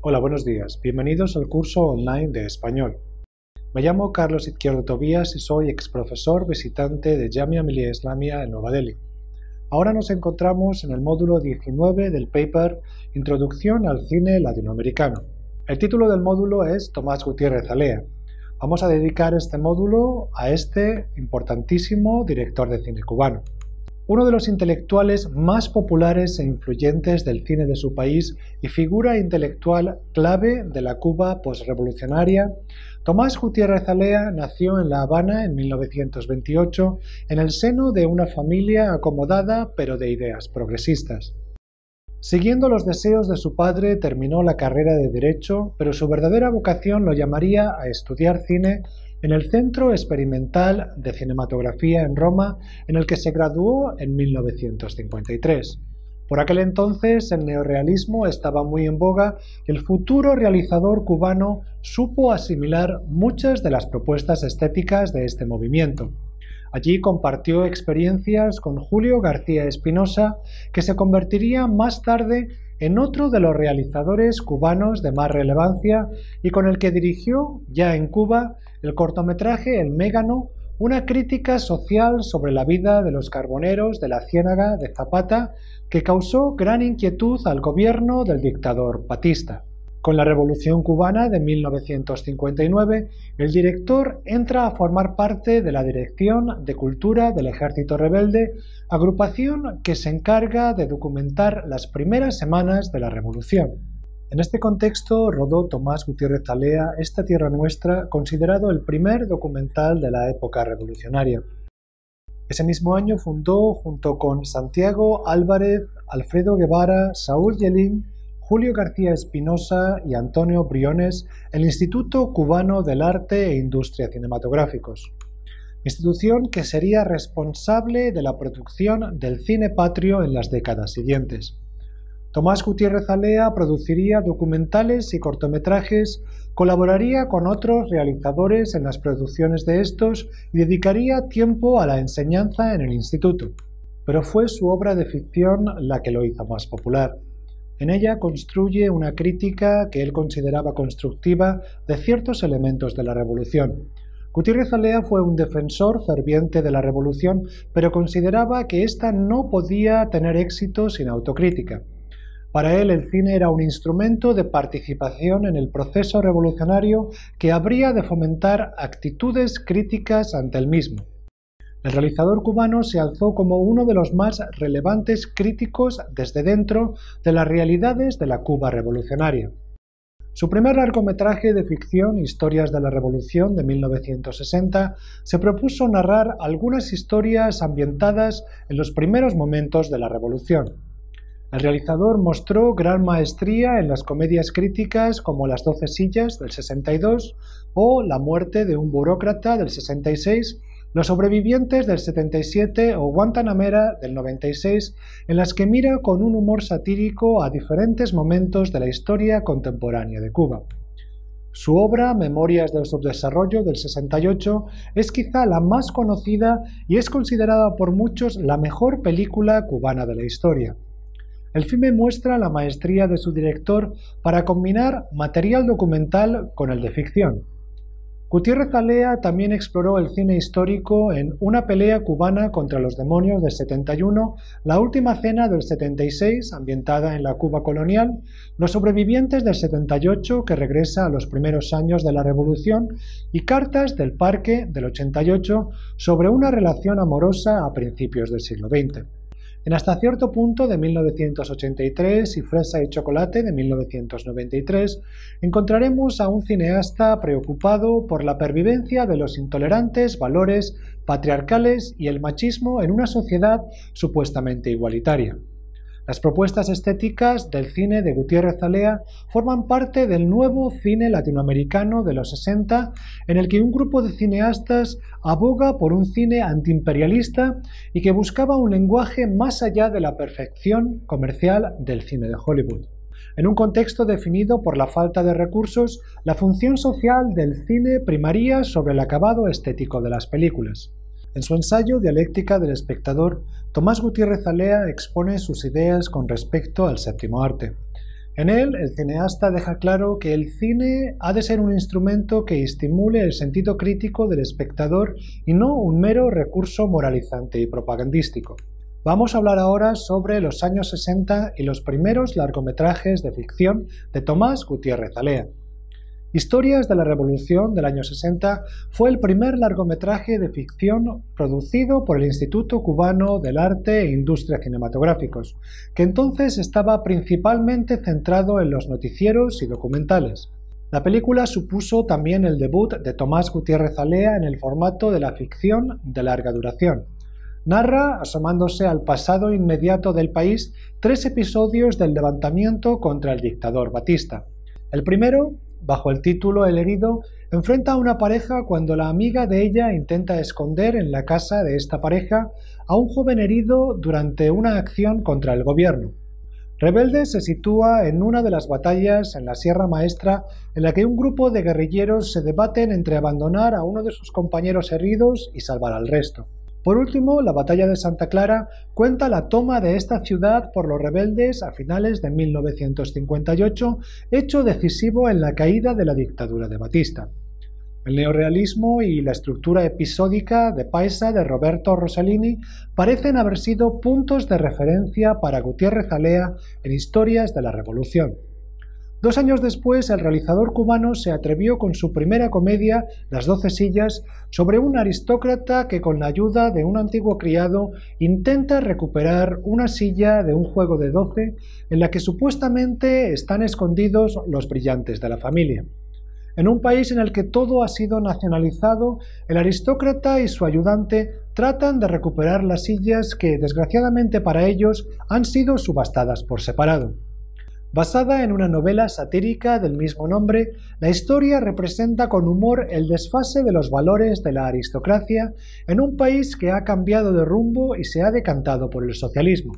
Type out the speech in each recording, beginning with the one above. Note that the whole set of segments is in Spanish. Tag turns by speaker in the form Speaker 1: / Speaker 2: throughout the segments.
Speaker 1: Hola, buenos días. Bienvenidos al curso online de español. Me llamo Carlos Izquierdo Tobías y soy exprofesor visitante de Jamia Millia Islamia en Nueva Delhi. Ahora nos encontramos en el módulo 19 del paper Introducción al cine latinoamericano. El título del módulo es Tomás Gutiérrez Alea. Vamos a dedicar este módulo a este importantísimo director de cine cubano. Uno de los intelectuales más populares e influyentes del cine de su país y figura intelectual clave de la Cuba posrevolucionaria, Tomás Gutiérrez Alea nació en La Habana en 1928 en el seno de una familia acomodada pero de ideas progresistas. Siguiendo los deseos de su padre, terminó la carrera de Derecho, pero su verdadera vocación lo llamaría a estudiar cine en el Centro Experimental de Cinematografía en Roma, en el que se graduó en 1953. Por aquel entonces el neorrealismo estaba muy en boga y el futuro realizador cubano supo asimilar muchas de las propuestas estéticas de este movimiento. Allí compartió experiencias con Julio García Espinosa, que se convertiría más tarde en otro de los realizadores cubanos de más relevancia y con el que dirigió, ya en Cuba, el cortometraje El Mégano, una crítica social sobre la vida de los carboneros de la Ciénaga de Zapata que causó gran inquietud al gobierno del dictador Batista. Con la Revolución Cubana de 1959, el director entra a formar parte de la Dirección de Cultura del Ejército Rebelde, agrupación que se encarga de documentar las primeras semanas de la Revolución. En este contexto rodó Tomás Gutiérrez Alea Esta Tierra Nuestra, considerado el primer documental de la época revolucionaria. Ese mismo año fundó, junto con Santiago Álvarez, Alfredo Guevara, Saúl Yelín, Julio García Espinosa y Antonio Briones, el Instituto Cubano del Arte e Industria Cinematográficos, institución que sería responsable de la producción del cine patrio en las décadas siguientes. Tomás Gutiérrez Alea produciría documentales y cortometrajes, colaboraría con otros realizadores en las producciones de estos y dedicaría tiempo a la enseñanza en el instituto. Pero fue su obra de ficción la que lo hizo más popular. En ella construye una crítica que él consideraba constructiva de ciertos elementos de la revolución. Gutiérrez Alea fue un defensor ferviente de la revolución, pero consideraba que ésta no podía tener éxito sin autocrítica. Para él el cine era un instrumento de participación en el proceso revolucionario que habría de fomentar actitudes críticas ante el mismo. El realizador cubano se alzó como uno de los más relevantes críticos desde dentro de las realidades de la Cuba revolucionaria. Su primer largometraje de ficción, Historias de la Revolución, de 1960, se propuso narrar algunas historias ambientadas en los primeros momentos de la revolución. El realizador mostró gran maestría en las comedias críticas como Las 12 sillas, del 62, o La muerte de un burócrata, del 66, Los sobrevivientes, del 77, o Guantanamera, del 96, en las que mira con un humor satírico a diferentes momentos de la historia contemporánea de Cuba. Su obra, Memorias del Subdesarrollo, del 68, es quizá la más conocida y es considerada por muchos la mejor película cubana de la historia. El filme muestra la maestría de su director para combinar material documental con el de ficción. Gutiérrez Alea también exploró el cine histórico en Una pelea cubana contra los demonios del 71, La última cena del 76, ambientada en la Cuba colonial, Los sobrevivientes del 78, que regresa a los primeros años de la Revolución, y Cartas del Parque del 88, sobre una relación amorosa a principios del siglo XX. En Hasta cierto punto, de 1983, y Fresa y chocolate, de 1993, encontraremos a un cineasta preocupado por la pervivencia de los intolerantes valores patriarcales y el machismo en una sociedad supuestamente igualitaria. Las propuestas estéticas del cine de Gutiérrez Alea forman parte del nuevo cine latinoamericano de los 60, en el que un grupo de cineastas aboga por un cine antiimperialista y que buscaba un lenguaje más allá de la perfección comercial del cine de Hollywood. En un contexto definido por la falta de recursos, la función social del cine primaría sobre el acabado estético de las películas. En su ensayo Dialéctica del espectador, Tomás Gutiérrez Alea expone sus ideas con respecto al séptimo arte. En él, el cineasta deja claro que el cine ha de ser un instrumento que estimule el sentido crítico del espectador y no un mero recurso moralizante y propagandístico. Vamos a hablar ahora sobre los años 60 y los primeros largometrajes de ficción de Tomás Gutiérrez Alea. Historias de la Revolución del año 60 fue el primer largometraje de ficción producido por el Instituto Cubano del Arte e Industria Cinematográficos, que entonces estaba principalmente centrado en los noticieros y documentales. La película supuso también el debut de Tomás Gutiérrez Alea en el formato de la ficción de larga duración. Narra, asomándose al pasado inmediato del país, 3 episodios del levantamiento contra el dictador Batista. El primero, bajo el título El herido, enfrenta a una pareja cuando la amiga de ella intenta esconder en la casa de esta pareja a un joven herido durante una acción contra el gobierno. Rebelde se sitúa en una de las batallas en la Sierra Maestra en la que un grupo de guerrilleros se debaten entre abandonar a uno de sus compañeros heridos y salvar al resto. Por último, la batalla de Santa Clara cuenta la toma de esta ciudad por los rebeldes a finales de 1958, hecho decisivo en la caída de la dictadura de Batista. El neorrealismo y la estructura episódica de Paisa de Roberto Rossellini parecen haber sido puntos de referencia para Gutiérrez Alea en Historias de la Revolución. 2 años después, el realizador cubano se atrevió con su primera comedia, Las 12 sillas, sobre un aristócrata que con la ayuda de un antiguo criado intenta recuperar una silla de un juego de 12 en la que supuestamente están escondidos los brillantes de la familia. En un país en el que todo ha sido nacionalizado, el aristócrata y su ayudante tratan de recuperar las sillas que, desgraciadamente para ellos, han sido subastadas por separado. Basada en una novela satírica del mismo nombre, la historia representa con humor el desfase de los valores de la aristocracia en un país que ha cambiado de rumbo y se ha decantado por el socialismo.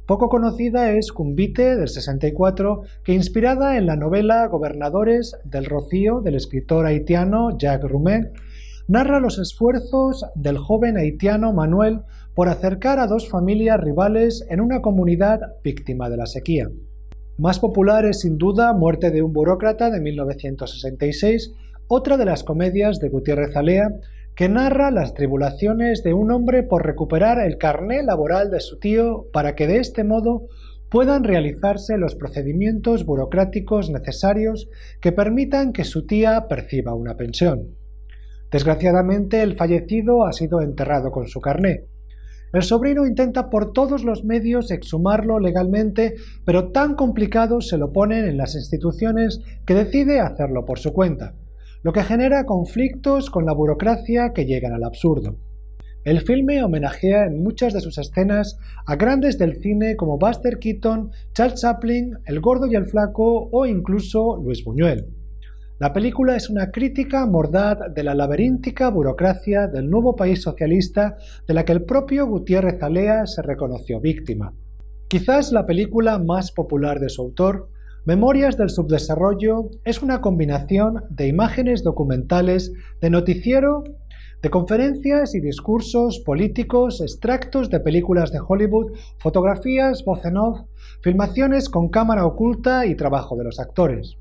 Speaker 1: Poco conocida es Cumbite, del 64, que inspirada en la novela Gobernadores del Rocío del escritor haitiano Jacques Roumet, narra los esfuerzos del joven haitiano Manuel por acercar a 2 familias rivales en una comunidad víctima de la sequía. Más popular es sin duda Muerte de un burócrata de 1966, otra de las comedias de Gutiérrez Alea, que narra las tribulaciones de un hombre por recuperar el carné laboral de su tío para que de este modo puedan realizarse los procedimientos burocráticos necesarios que permitan que su tía perciba una pensión. Desgraciadamente, el fallecido ha sido enterrado con su carné. El sobrino intenta por todos los medios exhumarlo legalmente, pero tan complicado se lo ponen en las instituciones que decide hacerlo por su cuenta, lo que genera conflictos con la burocracia que llegan al absurdo. El filme homenajea en muchas de sus escenas a grandes del cine como Buster Keaton, Charles Chaplin, El Gordo y el Flaco o incluso Luis Buñuel. La película es una crítica mordaz de la laberíntica burocracia del nuevo país socialista de la que el propio Gutiérrez Alea se reconoció víctima. Quizás la película más popular de su autor, Memorias del Subdesarrollo, es una combinación de imágenes documentales, de noticiero, de conferencias y discursos políticos, extractos de películas de Hollywood, fotografías, voz en off, filmaciones con cámara oculta y trabajo de los actores.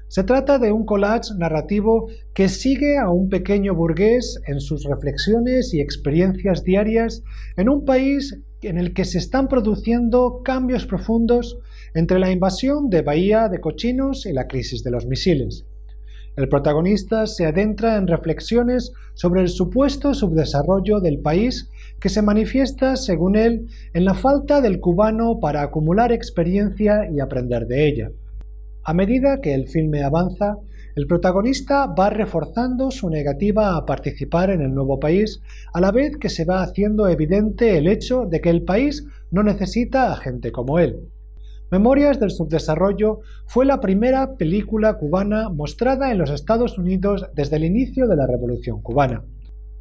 Speaker 1: Se trata de un collage narrativo que sigue a un pequeño burgués en sus reflexiones y experiencias diarias en un país en el que se están produciendo cambios profundos entre la invasión de Bahía de Cochinos y la crisis de los misiles. El protagonista se adentra en reflexiones sobre el supuesto subdesarrollo del país que se manifiesta, según él, en la falta del cubano para acumular experiencia y aprender de ella. A medida que el filme avanza, el protagonista va reforzando su negativa a participar en el nuevo país, a la vez que se va haciendo evidente el hecho de que el país no necesita a gente como él. Memorias del Subdesarrollo fue la primera película cubana mostrada en los Estados Unidos desde el inicio de la Revolución Cubana.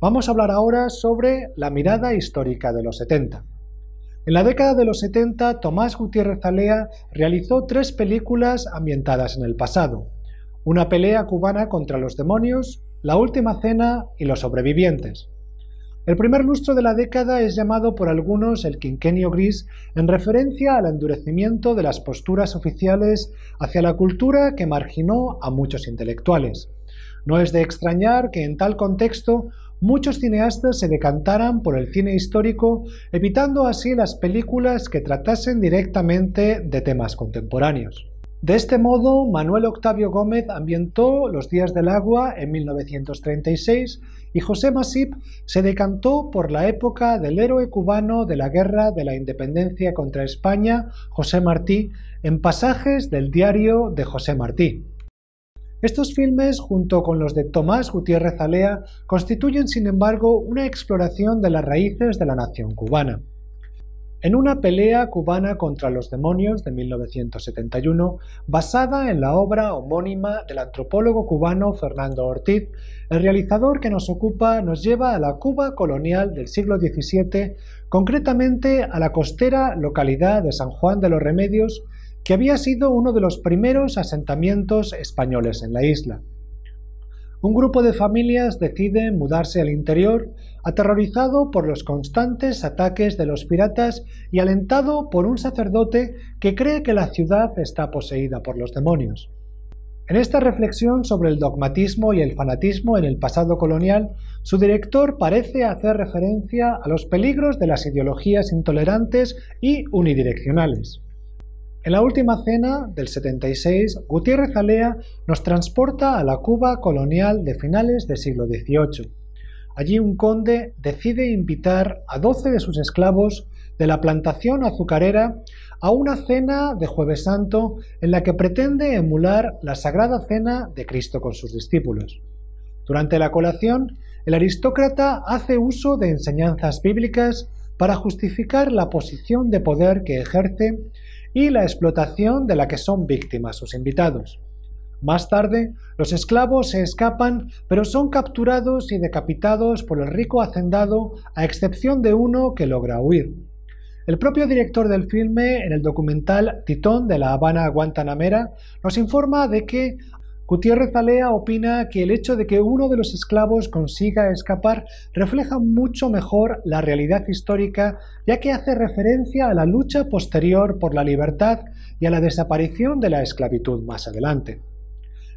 Speaker 1: Vamos a hablar ahora sobre la mirada histórica de los 70. En la década de los 70, Tomás Gutiérrez Alea realizó 3 películas ambientadas en el pasado: Una pelea cubana contra los demonios, La última cena y Los sobrevivientes. El primer lustro de la década es llamado por algunos el quinquenio gris en referencia al endurecimiento de las posturas oficiales hacia la cultura que marginó a muchos intelectuales. No es de extrañar que en tal contexto muchos cineastas se decantaran por el cine histórico, evitando así las películas que tratasen directamente de temas contemporáneos. De este modo, Manuel Octavio Gómez ambientó Los días del agua en 1936 y José Masip se decantó por la época del héroe cubano de la Guerra de la Independencia contra España, José Martí, en pasajes del diario de José Martí. Estos filmes, junto con los de Tomás Gutiérrez Alea, constituyen, sin embargo, una exploración de las raíces de la nación cubana. En una pelea cubana contra los demonios de 1971, basada en la obra homónima del antropólogo cubano Fernando Ortiz, el realizador que nos ocupa nos lleva a la Cuba colonial del siglo XVII, concretamente a la costera localidad de San Juan de los Remedios, que había sido uno de los primeros asentamientos españoles en la isla. Un grupo de familias decide mudarse al interior, aterrorizado por los constantes ataques de los piratas y alentado por un sacerdote que cree que la ciudad está poseída por los demonios. En esta reflexión sobre el dogmatismo y el fanatismo en el pasado colonial, su director parece hacer referencia a los peligros de las ideologías intolerantes y unidireccionales. En La última cena, del 76, Gutiérrez Alea nos transporta a la Cuba colonial de finales del siglo XVIII. Allí un conde decide invitar a 12 de sus esclavos de la plantación azucarera a una cena de Jueves Santo en la que pretende emular la Sagrada Cena de Cristo con sus discípulos. Durante la colación, el aristócrata hace uso de enseñanzas bíblicas para justificar la posición de poder que ejerce y la explotación de la que son víctimas sus invitados. Más tarde, los esclavos se escapan, pero son capturados y decapitados por el rico hacendado, a excepción de uno que logra huir. El propio director del filme, en el documental Titón de la Habana Guantanamera, nos informa de que Gutiérrez Alea opina que el hecho de que uno de los esclavos consiga escapar refleja mucho mejor la realidad histórica, ya que hace referencia a la lucha posterior por la libertad y a la desaparición de la esclavitud más adelante.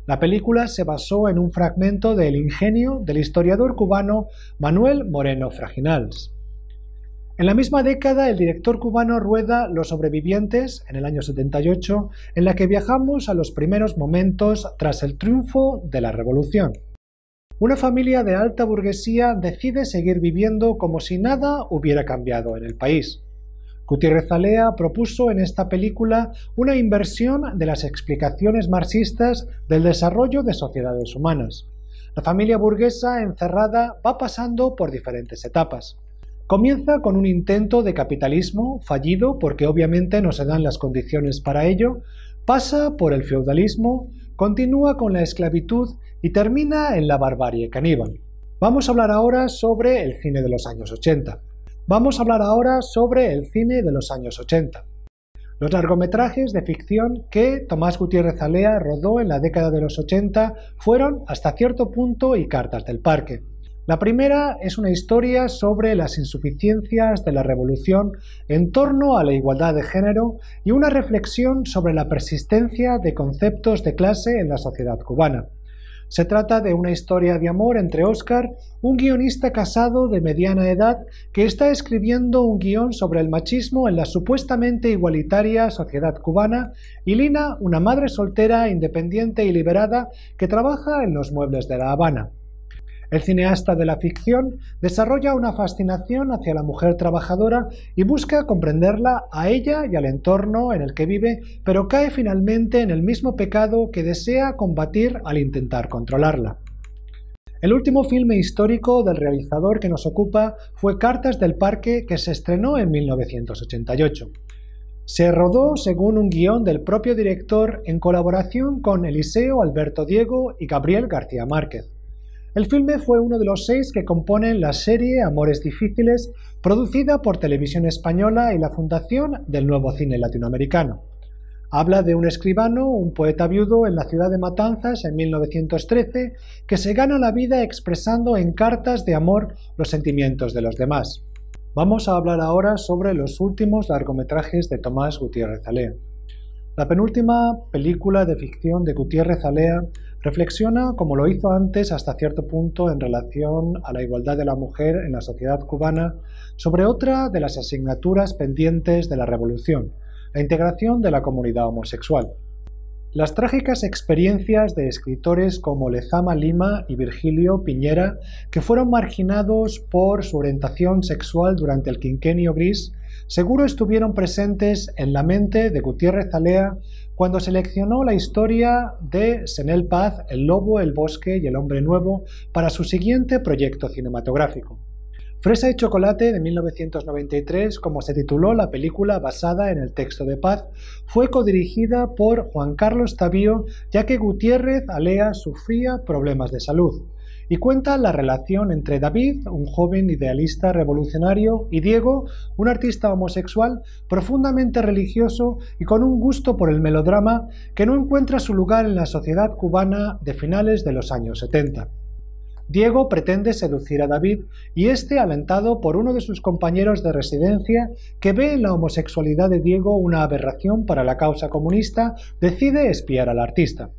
Speaker 1: La película se basó en un fragmento del ingenio del historiador cubano Manuel Moreno Fraginals. En la misma década, el director cubano rueda Los sobrevivientes, en el año 78, en la que viajamos a los primeros momentos tras el triunfo de la Revolución. Una familia de alta burguesía decide seguir viviendo como si nada hubiera cambiado en el país. Gutiérrez Alea propuso en esta película una inversión de las explicaciones marxistas del desarrollo de sociedades humanas. La familia burguesa encerrada va pasando por diferentes etapas. Comienza con un intento de capitalismo fallido porque obviamente no se dan las condiciones para ello, pasa por el feudalismo, continúa con la esclavitud y termina en la barbarie caníbal. Vamos a hablar ahora sobre el cine de los años 80. Los largometrajes de ficción que Tomás Gutiérrez Alea rodó en la década de los 80 fueron Hasta cierto punto y Cartas del Parque. La primera es una historia sobre las insuficiencias de la revolución en torno a la igualdad de género y una reflexión sobre la persistencia de conceptos de clase en la sociedad cubana. Se trata de una historia de amor entre Óscar, un guionista casado de mediana edad que está escribiendo un guión sobre el machismo en la supuestamente igualitaria sociedad cubana, y Lina, una madre soltera, independiente y liberada que trabaja en los muebles de La Habana. El cineasta de la ficción desarrolla una fascinación hacia la mujer trabajadora y busca comprenderla a ella y al entorno en el que vive, pero cae finalmente en el mismo pecado que desea combatir al intentar controlarla. El último filme histórico del realizador que nos ocupa fue Cartas del Parque, que se estrenó en 1988. Se rodó según un guión del propio director en colaboración con Eliseo Alberto Diego y Gabriel García Márquez. El filme fue uno de los 6 que componen la serie Amores difíciles, producida por Televisión Española y la Fundación del Nuevo Cine Latinoamericano. Habla de un escribano, un poeta viudo en la ciudad de Matanzas en 1913, que se gana la vida expresando en cartas de amor los sentimientos de los demás. Vamos a hablar ahora sobre los últimos largometrajes de Tomás Gutiérrez Alea. La penúltima película de ficción de Gutiérrez Alea reflexiona, como lo hizo antes hasta cierto punto en relación a la igualdad de la mujer en la sociedad cubana, sobre otra de las asignaturas pendientes de la revolución, la integración de la comunidad homosexual. Las trágicas experiencias de escritores como Lezama Lima y Virgilio Piñera, que fueron marginados por su orientación sexual durante el quinquenio gris, seguro estuvieron presentes en la mente de Gutiérrez Alea cuando seleccionó la historia de Senel Paz, El lobo, el bosque y el hombre nuevo para su siguiente proyecto cinematográfico. Fresa y chocolate de 1993, como se tituló la película basada en el texto de Paz, fue codirigida por Juan Carlos Tavío, ya que Gutiérrez Alea sufría problemas de salud, y cuenta la relación entre David, un joven idealista revolucionario, y Diego, un artista homosexual profundamente religioso y con un gusto por el melodrama que no encuentra su lugar en la sociedad cubana de finales de los años 70. Diego pretende seducir a David y este, alentado por uno de sus compañeros de residencia, que ve en la homosexualidad de Diego una aberración para la causa comunista, decide espiar al artista.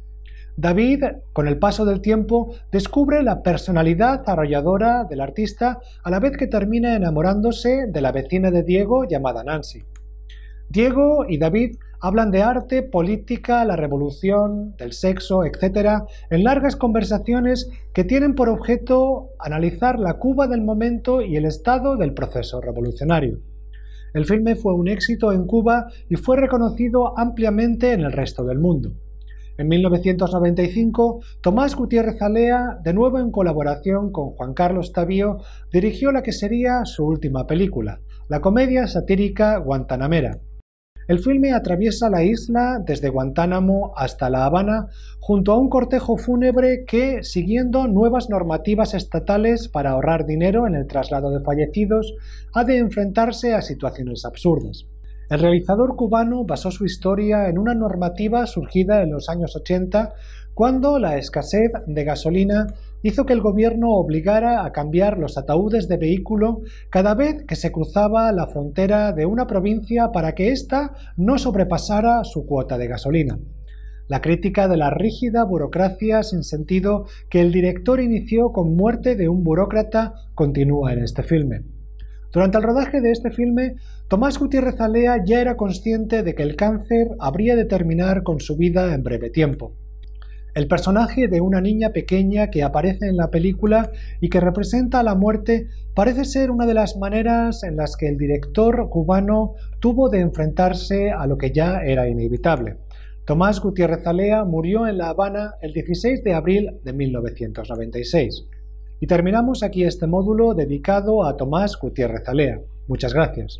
Speaker 1: David, con el paso del tiempo, descubre la personalidad arrolladora del artista a la vez que termina enamorándose de la vecina de Diego llamada Nancy. Diego y David hablan de arte, política, la revolución, del sexo, etc., en largas conversaciones que tienen por objeto analizar la Cuba del momento y el estado del proceso revolucionario. El filme fue un éxito en Cuba y fue reconocido ampliamente en el resto del mundo. En 1995, Tomás Gutiérrez Alea, de nuevo en colaboración con Juan Carlos Tavío, dirigió la que sería su última película, la comedia satírica Guantanamera. El filme atraviesa la isla desde Guantánamo hasta La Habana junto a un cortejo fúnebre que, siguiendo nuevas normativas estatales para ahorrar dinero en el traslado de fallecidos, ha de enfrentarse a situaciones absurdas. El realizador cubano basó su historia en una normativa surgida en los años 80, cuando la escasez de gasolina hizo que el gobierno obligara a cambiar los ataúdes de vehículo cada vez que se cruzaba la frontera de una provincia para que ésta no sobrepasara su cuota de gasolina. La crítica de la rígida burocracia sin sentido que el director inició con Muerte de un burócrata continúa en este filme. Durante el rodaje de este filme, Tomás Gutiérrez Alea ya era consciente de que el cáncer habría de terminar con su vida en breve tiempo. El personaje de una niña pequeña que aparece en la película y que representa la muerte parece ser una de las maneras en las que el director cubano tuvo de enfrentarse a lo que ya era inevitable. Tomás Gutiérrez Alea murió en La Habana el 16 de abril de 1996. Y terminamos aquí este módulo dedicado a Tomás Gutiérrez Alea. Muchas gracias.